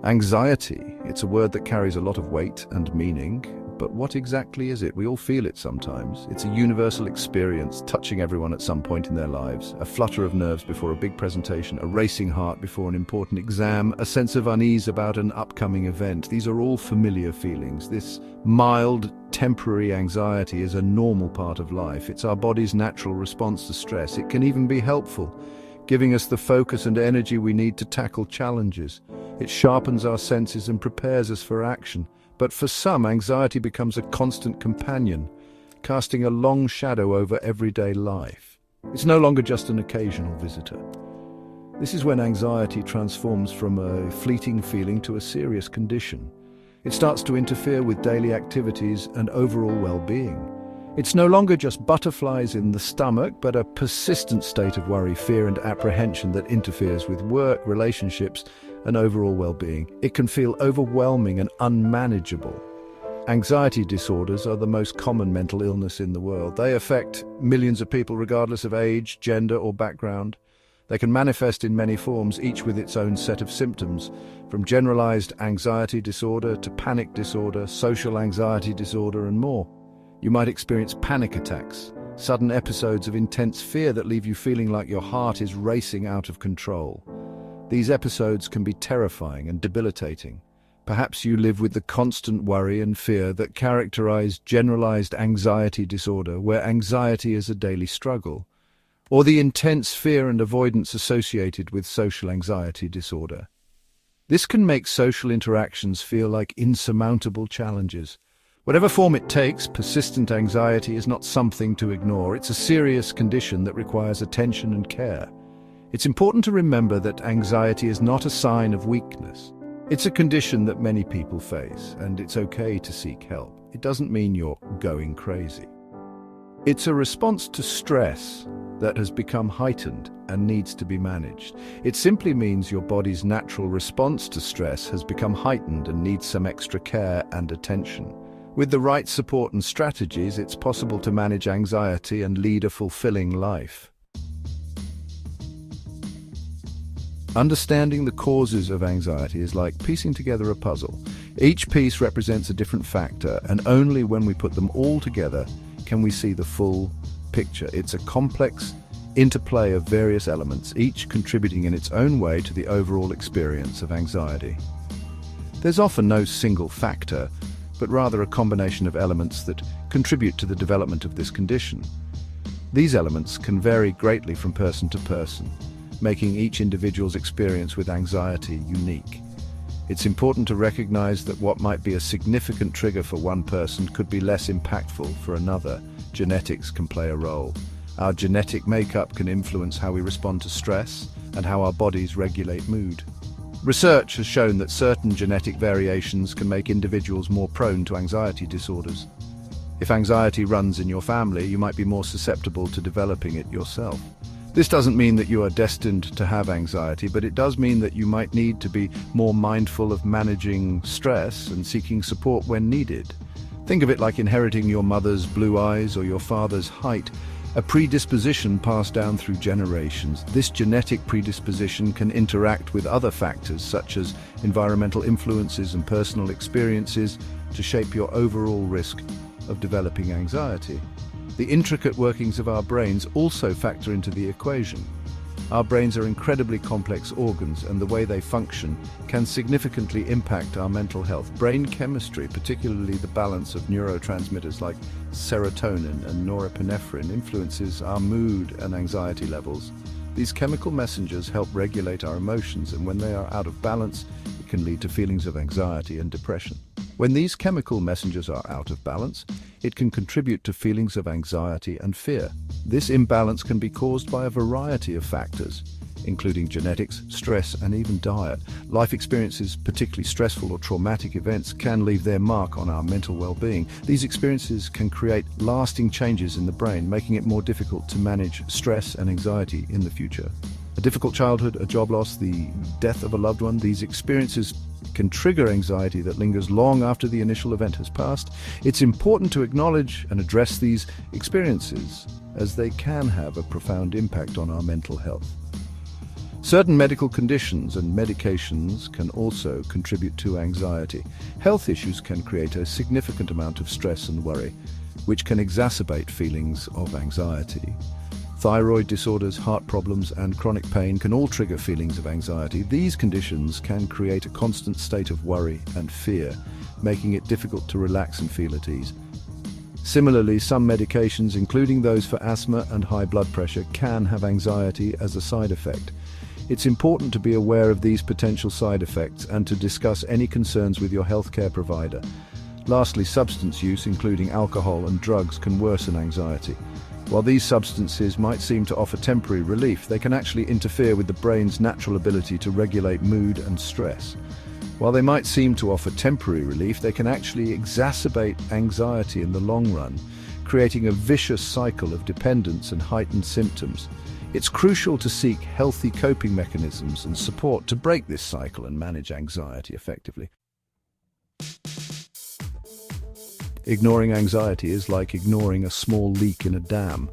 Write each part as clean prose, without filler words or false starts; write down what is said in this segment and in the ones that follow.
Anxiety, it's a word that carries a lot of weight and meaning, but what exactly is it? We all feel it sometimes. It's a universal experience, touching everyone at some point in their lives. A flutter of nerves before a big presentation, a racing heart before an important exam, a sense of unease about an upcoming event. These are all familiar feelings. This mild, temporary anxiety is a normal part of life. It's our body's natural response to stress. It can even be helpful, giving us the focus and energy we need to tackle challenges. It sharpens our senses and prepares us for action. But for some, anxiety becomes a constant companion, casting a long shadow over everyday life. It's no longer just an occasional visitor. This is when anxiety transforms from a fleeting feeling to a serious condition. It starts to interfere with daily activities and overall well-being. It's no longer just butterflies in the stomach, but a persistent state of worry, fear, and apprehension that interferes with work, relationships, and overall well-being. It can feel overwhelming and unmanageable. Anxiety disorders are the most common mental illness in the world. They affect millions of people regardless of age, gender, or background. They can manifest in many forms, each with its own set of symptoms, from generalized anxiety disorder to panic disorder, social anxiety disorder, and more. You might experience panic attacks, sudden episodes of intense fear that leave you feeling like your heart is racing out of control. These episodes can be terrifying and debilitating. Perhaps you live with the constant worry and fear that characterize generalized anxiety disorder, where anxiety is a daily struggle, or the intense fear and avoidance associated with social anxiety disorder. This can make social interactions feel like insurmountable challenges. Whatever form it takes, persistent anxiety is not something to ignore. It's a serious condition that requires attention and care. It's important to remember that anxiety is not a sign of weakness. It's a condition that many people face, and it's okay to seek help. It doesn't mean you're going crazy. It's a response to stress that has become heightened and needs to be managed. It simply means your body's natural response to stress has become heightened and needs some extra care and attention. With the right support and strategies, it's possible to manage anxiety and lead a fulfilling life. Understanding the causes of anxiety is like piecing together a puzzle. Each piece represents a different factor, and only when we put them all together can we see the full picture. It's a complex interplay of various elements, each contributing in its own way to the overall experience of anxiety. There's often no single factor, but rather a combination of elements that contribute to the development of this condition. These elements can vary greatly from person to person, making each individual's experience with anxiety unique. It's important to recognize that what might be a significant trigger for one person could be less impactful for another. Genetics can play a role. Our genetic makeup can influence how we respond to stress and how our bodies regulate mood. Research has shown that certain genetic variations can make individuals more prone to anxiety disorders. If anxiety runs in your family, you might be more susceptible to developing it yourself. This doesn't mean that you are destined to have anxiety, but it does mean that you might need to be more mindful of managing stress and seeking support when needed. Think of it like inheriting your mother's blue eyes or your father's height, a predisposition passed down through generations. This genetic predisposition can interact with other factors such as environmental influences and personal experiences to shape your overall risk of developing anxiety. The intricate workings of our brains also factor into the equation. Our brains are incredibly complex organs, and the way they function can significantly impact our mental health. Brain chemistry, particularly the balance of neurotransmitters like serotonin and norepinephrine, influences our mood and anxiety levels. These chemical messengers help regulate our emotions, and when they are out of balance, it can lead to feelings of anxiety and depression. When these chemical messengers are out of balance, it can contribute to feelings of anxiety and fear. This imbalance can be caused by a variety of factors, including genetics, stress, and even diet. Life experiences, particularly stressful or traumatic events, can leave their mark on our mental well-being. These experiences can create lasting changes in the brain, making it more difficult to manage stress and anxiety in the future. A difficult childhood, a job loss, the death of a loved one, these experiences can trigger anxiety that lingers long after the initial event has passed. It's important to acknowledge and address these experiences, as they can have a profound impact on our mental health. Certain medical conditions and medications can also contribute to anxiety. Health issues can create a significant amount of stress and worry, which can exacerbate feelings of anxiety. Thyroid disorders, heart problems, and chronic pain can all trigger feelings of anxiety. These conditions can create a constant state of worry and fear, making it difficult to relax and feel at ease. Similarly, some medications, including those for asthma and high blood pressure, can have anxiety as a side effect. It's important to be aware of these potential side effects and to discuss any concerns with your healthcare provider. Lastly, substance use, including alcohol and drugs, can worsen anxiety. While these substances might seem to offer temporary relief, they can actually interfere with the brain's natural ability to regulate mood and stress. While they might seem to offer temporary relief, they can actually exacerbate anxiety in the long run, creating a vicious cycle of dependence and heightened symptoms. It's crucial to seek healthy coping mechanisms and support to break this cycle and manage anxiety effectively. Ignoring anxiety is like ignoring a small leak in a dam.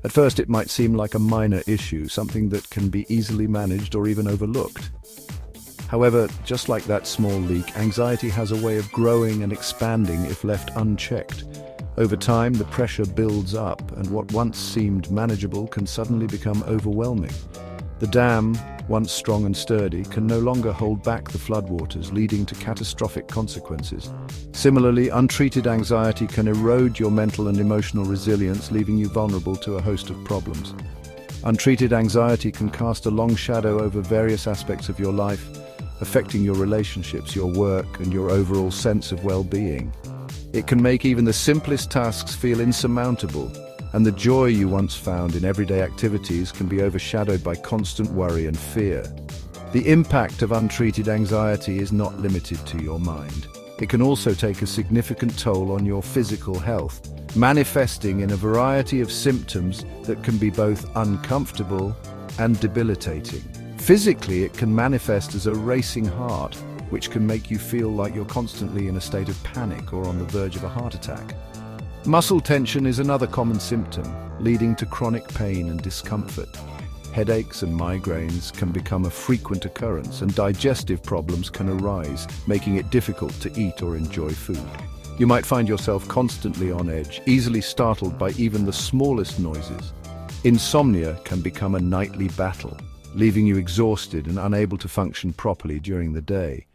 At first, it might seem like a minor issue, something that can be easily managed or even overlooked. However, just like that small leak, anxiety has a way of growing and expanding if left unchecked. Over time, the pressure builds up, and what once seemed manageable can suddenly become overwhelming. The dam, once strong and sturdy, can no longer hold back the floodwaters, leading to catastrophic consequences. Similarly, untreated anxiety can erode your mental and emotional resilience, leaving you vulnerable to a host of problems. Untreated anxiety can cast a long shadow over various aspects of your life, affecting your relationships, your work, and your overall sense of well-being. It can make even the simplest tasks feel insurmountable, and the joy you once found in everyday activities can be overshadowed by constant worry and fear. The impact of untreated anxiety is not limited to your mind. It can also take a significant toll on your physical health, manifesting in a variety of symptoms that can be both uncomfortable and debilitating. Physically, it can manifest as a racing heart, which can make you feel like you're constantly in a state of panic or on the verge of a heart attack. Muscle tension is another common symptom, leading to chronic pain and discomfort. Headaches and migraines can become a frequent occurrence, and digestive problems can arise, making it difficult to eat or enjoy food. You might find yourself constantly on edge, easily startled by even the smallest noises. Insomnia can become a nightly battle, leaving you exhausted and unable to function properly during the day.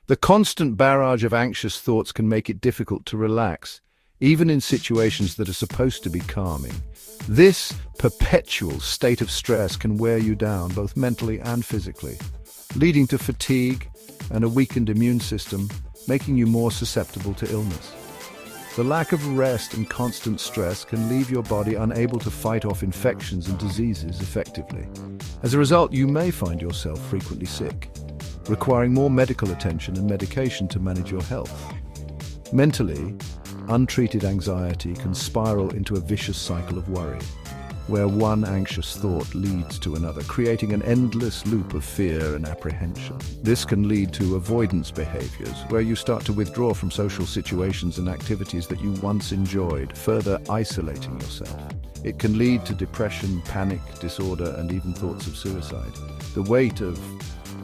The constant barrage of anxious thoughts can make it difficult to relax, even in situations that are supposed to be calming. This perpetual state of stress can wear you down, both mentally and physically, leading to fatigue and a weakened immune system, making you more susceptible to illness. The lack of rest and constant stress can leave your body unable to fight off infections and diseases effectively. As a result, you may find yourself frequently sick, requiring more medical attention and medication to manage your health. Mentally, untreated anxiety can spiral into a vicious cycle of worry, where one anxious thought leads to another, creating an endless loop of fear and apprehension. This can lead to avoidance behaviors, where you start to withdraw from social situations and activities that you once enjoyed, further isolating yourself. It can lead to depression, panic disorder, and even thoughts of suicide. The weight of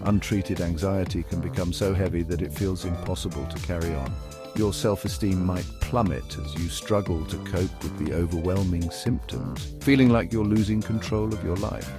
untreated anxiety can become so heavy that it feels impossible to carry on. Your self-esteem might plummet as you struggle to cope with the overwhelming symptoms, feeling like you're losing control of your life.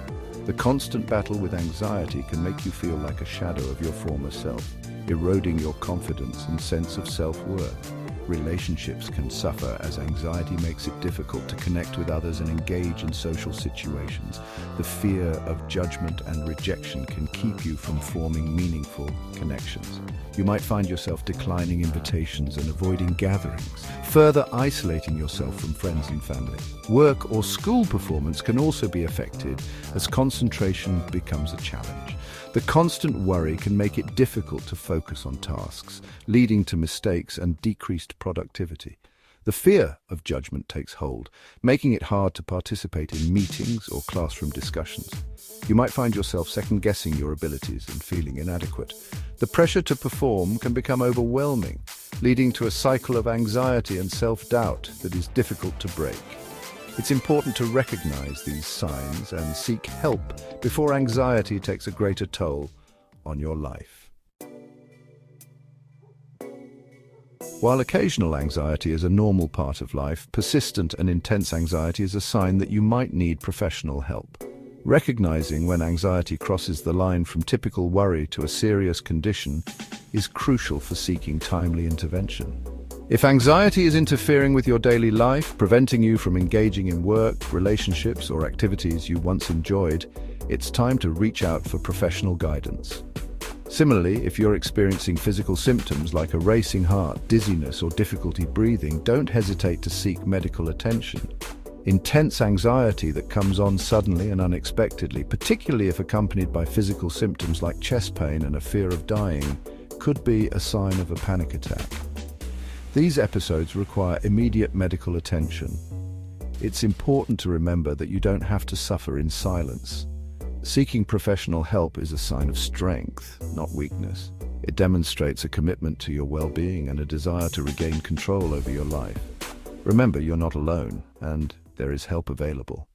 The constant battle with anxiety can make you feel like a shadow of your former self, eroding your confidence and sense of self-worth. Relationships can suffer as anxiety makes it difficult to connect with others and engage in social situations. The fear of judgment and rejection can keep you from forming meaningful connections. You might find yourself declining invitations and avoiding gatherings, further isolating yourself from friends and family. Work or school performance can also be affected as concentration becomes a challenge. The constant worry can make it difficult to focus on tasks, leading to mistakes and decreased productivity. The fear of judgment takes hold, making it hard to participate in meetings or classroom discussions. You might find yourself second-guessing your abilities and feeling inadequate. The pressure to perform can become overwhelming, leading to a cycle of anxiety and self-doubt that is difficult to break. It's important to recognize these signs and seek help before anxiety takes a greater toll on your life. While occasional anxiety is a normal part of life, persistent and intense anxiety is a sign that you might need professional help. Recognizing when anxiety crosses the line from typical worry to a serious condition is crucial for seeking timely intervention. If anxiety is interfering with your daily life, preventing you from engaging in work, relationships, or activities you once enjoyed, it's time to reach out for professional guidance. Similarly, if you're experiencing physical symptoms like a racing heart, dizziness, or difficulty breathing, don't hesitate to seek medical attention. Intense anxiety that comes on suddenly and unexpectedly, particularly if accompanied by physical symptoms like chest pain and a fear of dying, could be a sign of a panic attack. These episodes require immediate medical attention. It's important to remember that you don't have to suffer in silence. Seeking professional help is a sign of strength, not weakness. It demonstrates a commitment to your well-being and a desire to regain control over your life. Remember, you're not alone, and there is help available.